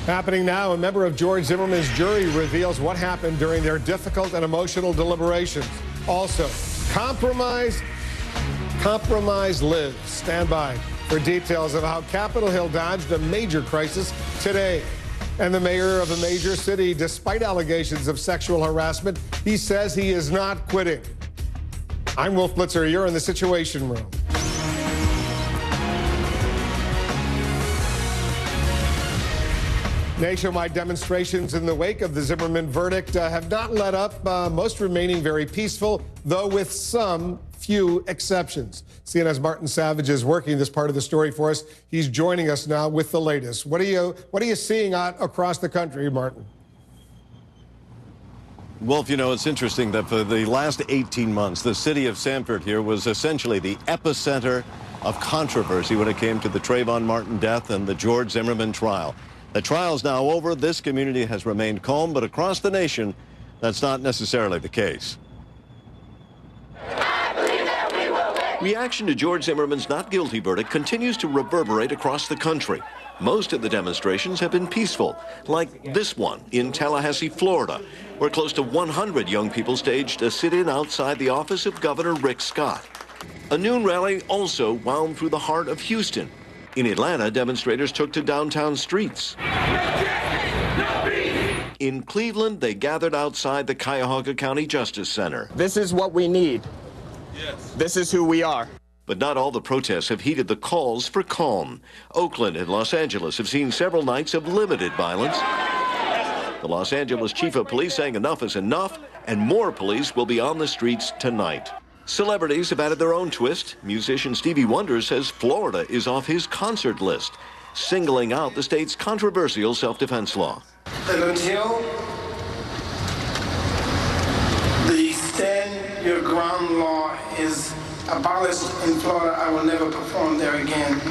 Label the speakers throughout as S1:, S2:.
S1: Happening now, a member of George Zimmerman's jury reveals what happened during their difficult and emotional deliberations. Also, compromised lives. Stand by for details of how Capitol Hill dodged a major crisis today. And the mayor of a major city, despite allegations of sexual harassment, he says he is not quitting. I'm Wolf Blitzer. You're in the Situation Room. Nationwide demonstrations in the wake of the Zimmerman verdict have not let up, most remaining very peaceful, though with some few exceptions. CNN's Martin Savage is working this part of the story for us. He's joining us now with the latest. What are you seeing across the country, Martin?
S2: Wolf, you know, it's interesting that for the last 18 months, the city of Sanford here was essentially the epicenter of controversy when it came to the Trayvon Martin death and the George Zimmerman trial. The trial's now over. This community has remained calm, but across the nation, that's not necessarily the case. Reaction to George Zimmerman's not guilty verdict continues to reverberate across the country. Most of the demonstrations have been peaceful, like this one in Tallahassee, Florida, where close to 100 young people staged a sit-in outside the office of Governor Rick Scott. A noon rally also wound through the heart of Houston. In Atlanta, demonstrators took to downtown streets. In Cleveland, they gathered outside the Cuyahoga County Justice Center.
S3: This is what we need. Yes. This is who we are.
S2: But not all the protests have heeded the calls for calm. Oakland and Los Angeles have seen several nights of limited violence. The Los Angeles chief of police saying enough is enough, and more police will be on the streets tonight. Celebrities have added their own twist. Musician Stevie Wonder says Florida is off his concert list, singling out the state's controversial self-defense law.
S4: And until the stand your ground law is abolished in Florida, I will never perform there again.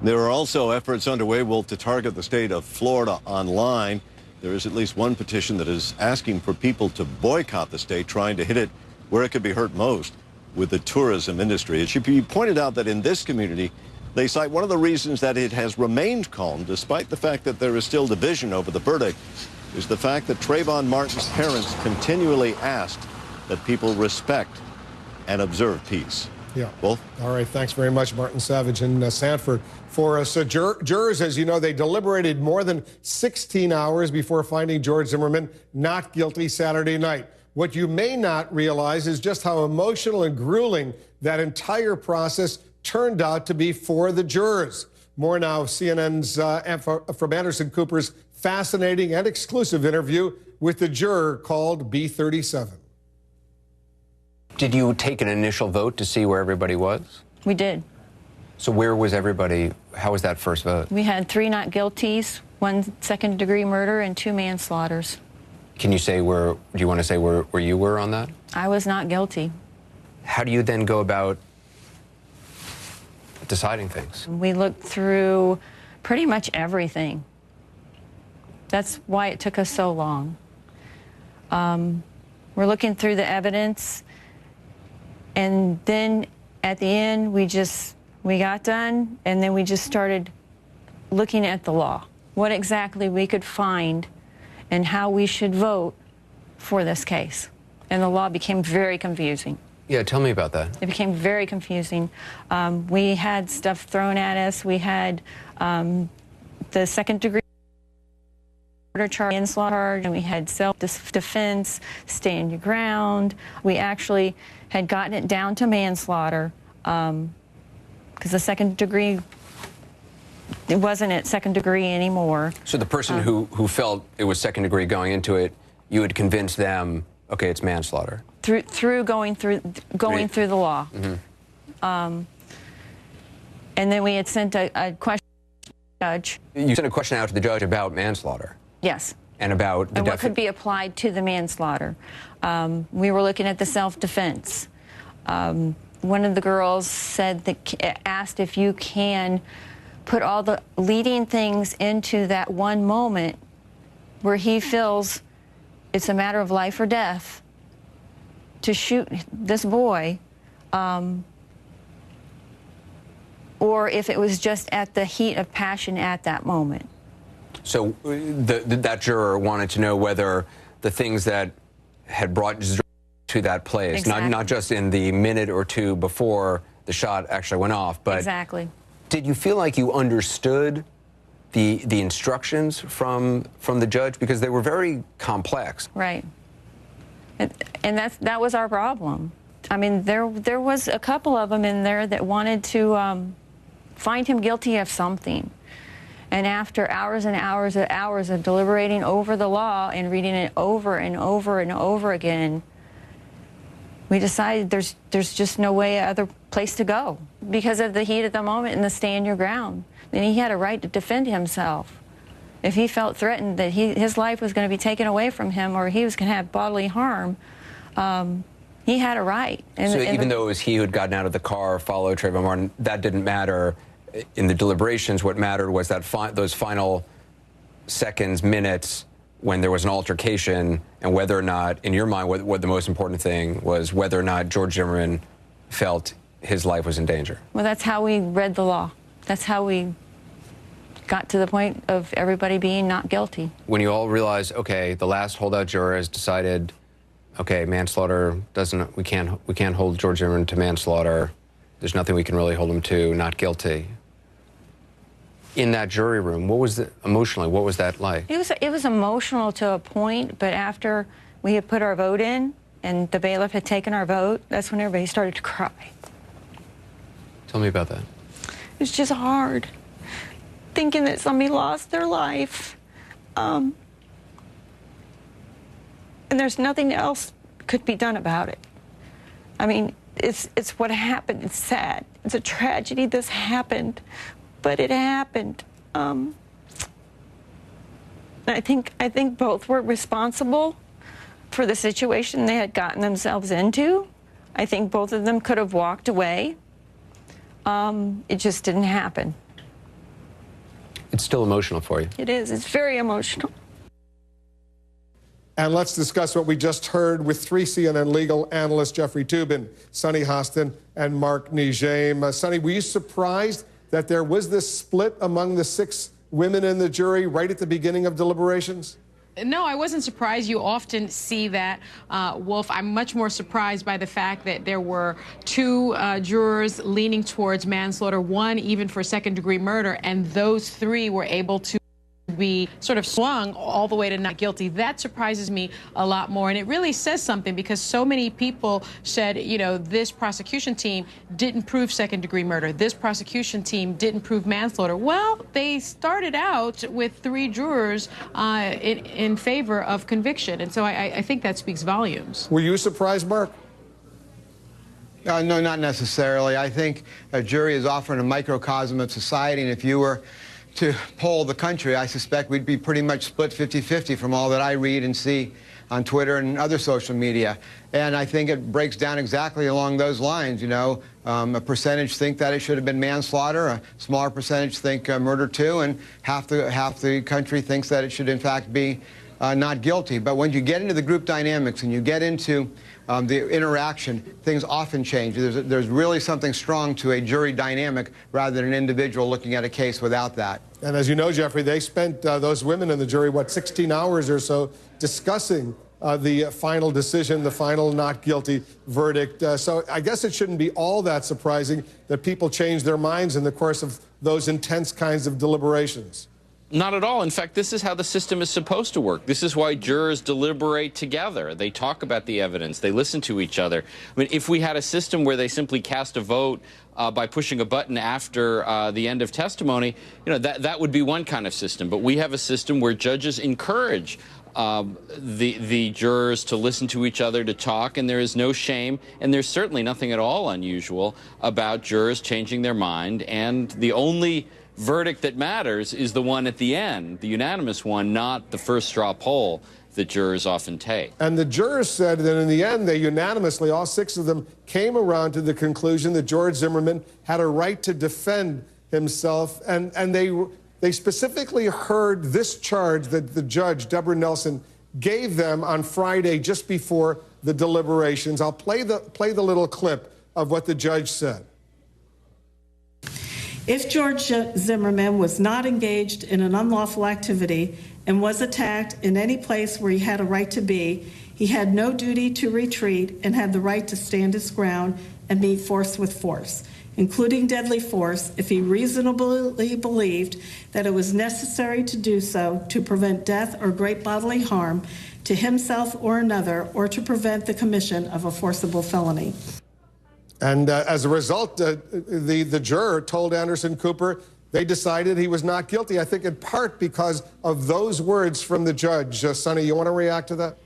S2: There are also efforts underway, Wolf, to target the state of Florida online. There is at least one petition that is asking for people to boycott the state, trying to hit it where it could be hurt most, with the tourism industry. It should be pointed out that in this community, they cite one of the reasons that it has remained calm, despite the fact that there is still division over the verdict, is the fact that Trayvon Martin's parents continually asked that people respect and observe peace.
S1: Yeah.
S2: Wolf?
S1: All right. Thanks very much, Martin Savage in Sanford. For us, jurors, as you know, they deliberated more than 16 hours before finding George Zimmerman not guilty Saturday night. What you may not realize is just how emotional and grueling that entire process turned out to be for the jurors. More now, CNN's from Anderson Cooper's fascinating and exclusive interview with the juror called B37.
S5: Did you take an initial vote to see where everybody was?
S6: We did.
S5: So where was everybody? How was that first vote?
S6: We had 3 not guilties, 1 second-degree murder, and 2 manslaughters.
S5: Can you say where, do you want to say where you were on that?
S6: I was not guilty.
S5: How do you then go about deciding things?
S6: We looked through pretty much everything. That's why it took us so long. We're looking through the evidence, and then at the end, we got done, and then we just started looking at the law, what exactly we could find and how we should vote for this case. And the law became very confusing.
S5: Yeah, tell me about that.
S6: It became very confusing. We had stuff thrown at us. We had the second-degree murder charge, manslaughter, and we had self-defense, stand your ground. We actually had gotten it down to manslaughter because the second degree, it wasn't at second degree anymore.
S5: So the person who felt it was second degree going into it, you had convinced them, okay, it's manslaughter.
S6: Through going through the law. Mm-hmm. And then we had sent a question to the judge. You
S5: sent a question out to the judge about manslaughter?
S6: Yes.
S5: And about
S6: what could be applied to the manslaughter. We were looking at the self-defense. One of the girls asked if you can put all the leading things into that one moment where he feels it's a matter of life or death to shoot this boy. or if it was just at the heat of passion at that moment.
S5: So that juror wanted to know whether the things that had brought to that place,
S6: Exactly.
S5: not just in the minute or two before the shot actually went off, but
S6: Exactly. Did
S5: you feel like you understood the instructions from the judge, because they were very complex?
S6: Right. And that was our problem. I mean, there was a couple of them in there that wanted to find him guilty of something. And after hours and hours and hours of deliberating over the law and reading it over and over and over again, we decided there's just no other place to go because of the heat of the moment and the stand your ground. And he had a right to defend himself. If he felt threatened that his life was going to be taken away from him or he was going to have bodily harm, he had a right.
S5: So even though it was he who had gotten out of the car, followed Trayvon Martin, that didn't matter in the deliberations. What mattered was that those final seconds, minutes, when there was an altercation, and whether or not, in your mind, what the most important thing was, whether or not George Zimmerman felt his life was in danger.
S6: Well, that's how we read the law. That's how we got to the point of everybody being not guilty.
S5: When you all realized, okay, the last holdout juror has decided, okay, manslaughter doesn't, we can't hold George Zimmerman to manslaughter. There's nothing we can really hold him to, not guilty. In that jury room, what was emotionally, what was that like?
S6: It was emotional to a point, but after we had put our vote in and the bailiff had taken our vote, that's when everybody started to cry.
S5: Tell me about that.
S6: It was just hard, thinking that somebody lost their life. And there's nothing else could be done about it. I mean, it's what happened. It's sad. It's a tragedy this happened, but it happened. I think both were responsible for the situation they had gotten themselves into. I think both of them could have walked away. It just didn't happen.
S5: It's still emotional for you.
S6: It is. It's very emotional.
S1: And let's discuss what we just heard with 3 CNN legal analysts, Jeffrey Toobin, Sunny Hostin, and Mark Nijame. Sunny, were you surprised that there was this split among the 6 women in the jury right at the beginning of deliberations?
S7: No, I wasn't surprised. You often see that, Wolf. I'm much more surprised by the fact that there were 2 jurors leaning towards manslaughter, 1 even for second-degree murder, and those 3 were able to be sort of swung all the way to not guilty. That surprises me a lot more, and it really says something because so many people said, you know, this prosecution team didn't prove second-degree murder. This prosecution team didn't prove manslaughter. Well, they started out with 3 jurors in favor of conviction, and so I think that speaks volumes.
S1: Were you surprised, Mark?
S8: No, not necessarily. I think a jury is often a microcosm of society, and if you were to poll the country, I suspect we'd be pretty much split 50-50 from all that I read and see on Twitter and other social media. And I think it breaks down exactly along those lines. You know, a percentage think that it should have been manslaughter, a smaller percentage think murder too, and half the country thinks that it should in fact be not guilty. But when you get into the group dynamics and you get into the interaction, things often change. There's really something strong to a jury dynamic rather than an individual looking at a case without that.
S1: And as you know, Jeffrey, they spent, those women in the jury, what, 16 hours or so discussing the final decision, the final not guilty verdict. So I guess it shouldn't be all that surprising that people change their minds in the course of those intense kinds of deliberations.
S9: Not at all. In fact, this is how the system is supposed to work. This is why jurors deliberate together. They talk about the evidence. They listen to each other. I mean, if we had a system where they simply cast a vote by pushing a button after the end of testimony, you know, that would be one kind of system. But we have a system where judges encourage the jurors to listen to each other, to talk, and there is no shame, and there's certainly nothing at all unusual about jurors changing their mind. And the only verdict that matters is the one at the end, the unanimous one, not the first straw poll that jurors often take. And
S1: the jurors said that in the end, they unanimously, all 6 of them, came around to the conclusion that George Zimmerman had a right to defend himself, and they specifically heard this charge that the judge, Deborah Nelson, gave them on Friday just before the deliberations. I'll play the little clip of what the judge said.
S10: If George Zimmerman was not engaged in an unlawful activity and was attacked in any place where he had a right to be, he had no duty to retreat and had the right to stand his ground and meet force with force, including deadly force, if he reasonably believed that it was necessary to do so to prevent death or great bodily harm to himself or another, or to prevent the commission of a forcible felony.
S1: And as a result, the juror told Anderson Cooper they decided he was not guilty, I think in part because of those words from the judge. Sonny, you want to react to that?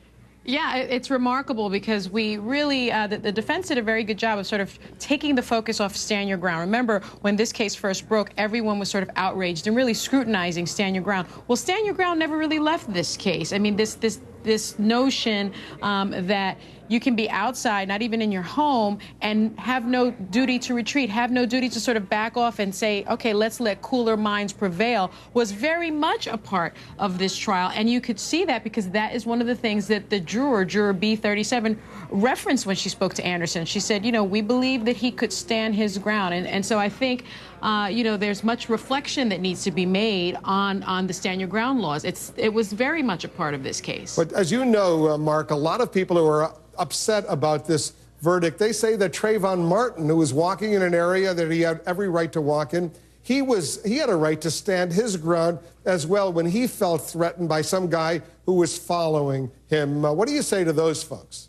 S7: Yeah, it's remarkable because we really, the defense did a very good job of sort of taking the focus off stand your ground. Remember, when this case first broke, everyone was sort of outraged and really scrutinizing stand your ground. Well, stand your ground never really left this case. I mean, this notion that you can be outside, not even in your home, and have no duty to retreat, have no duty to sort of back off and say, okay, let's let cooler minds prevail, was very much a part of this trial. And you could see that because that is one of the things that the juror B37, referenced when she spoke to Anderson. She said, you know, we believe that he could stand his ground. And so I think, you know, there's much reflection that needs to be made on the stand your ground laws. It was very much a part of this case.
S1: But as you know, Mark, a lot of people who are upset about this verdict, they say that Trayvon Martin, who was walking in an area that he had every right to walk in, he had a right to stand his ground as well when he felt threatened by some guy who was following him. What do you say to those folks?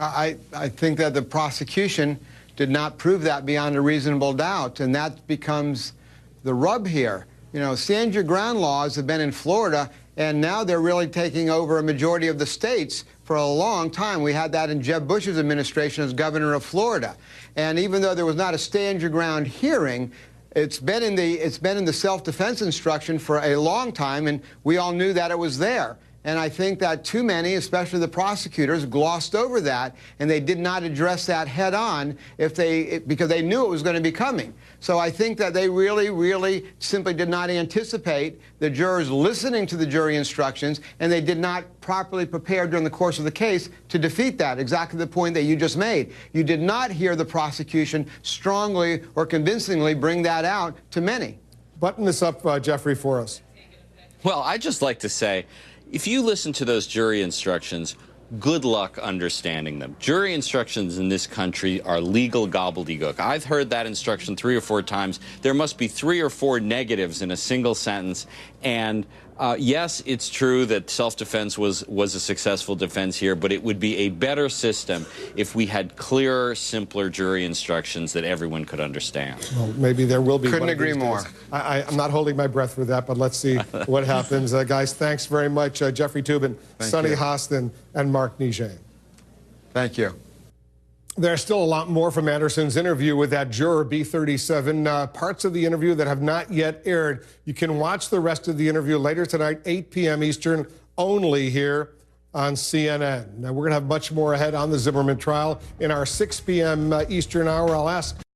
S8: I think that the prosecution did not prove that beyond a reasonable doubt, and that becomes the rub here. You know, stand your ground laws have been in Florida, and now they're really taking over a majority of the states. For a long time, we had that in Jeb Bush's administration as governor of Florida. And even though there was not a stand your ground hearing, it's been in the self-defense instruction for a long time, and we all knew that it was there. And I think that too many, especially the prosecutors, glossed over that, and they did not address that head on because they knew it was going to be coming. So I think that they really simply did not anticipate the jurors listening to the jury instructions, and they did not properly prepare during the course of the case to defeat that, exactly the point that you just made. You did not hear the prosecution strongly or convincingly bring that out to many.
S1: Button this up, Jeffrey, for us.
S9: Well, I'd just like to say, if you listen to those jury instructions, good luck understanding them. Jury instructions in this country are legal gobbledygook. I've heard that instruction 3 or 4 times. There must be 3 or 4 negatives in a single sentence. And yes, it's true that self-defense was a successful defense here, but it would be a better system if we had clearer, simpler jury instructions that everyone could understand.
S1: Well, maybe there will be.
S8: Couldn't agree more.
S1: I'm not holding my breath for that, but let's see what happens. Guys, thanks very much. Jeffrey Toobin, Sonny Hostin, and Mark Nijane.
S8: Thank you.
S1: There's still a lot more from Anderson's interview with that juror B37, parts of the interview that have not yet aired. You can watch the rest of the interview later tonight, 8 p.m. Eastern, only here on CNN. Now, we're going to have much more ahead on the Zimmerman trial in our 6 p.m. Eastern hour. I'll ask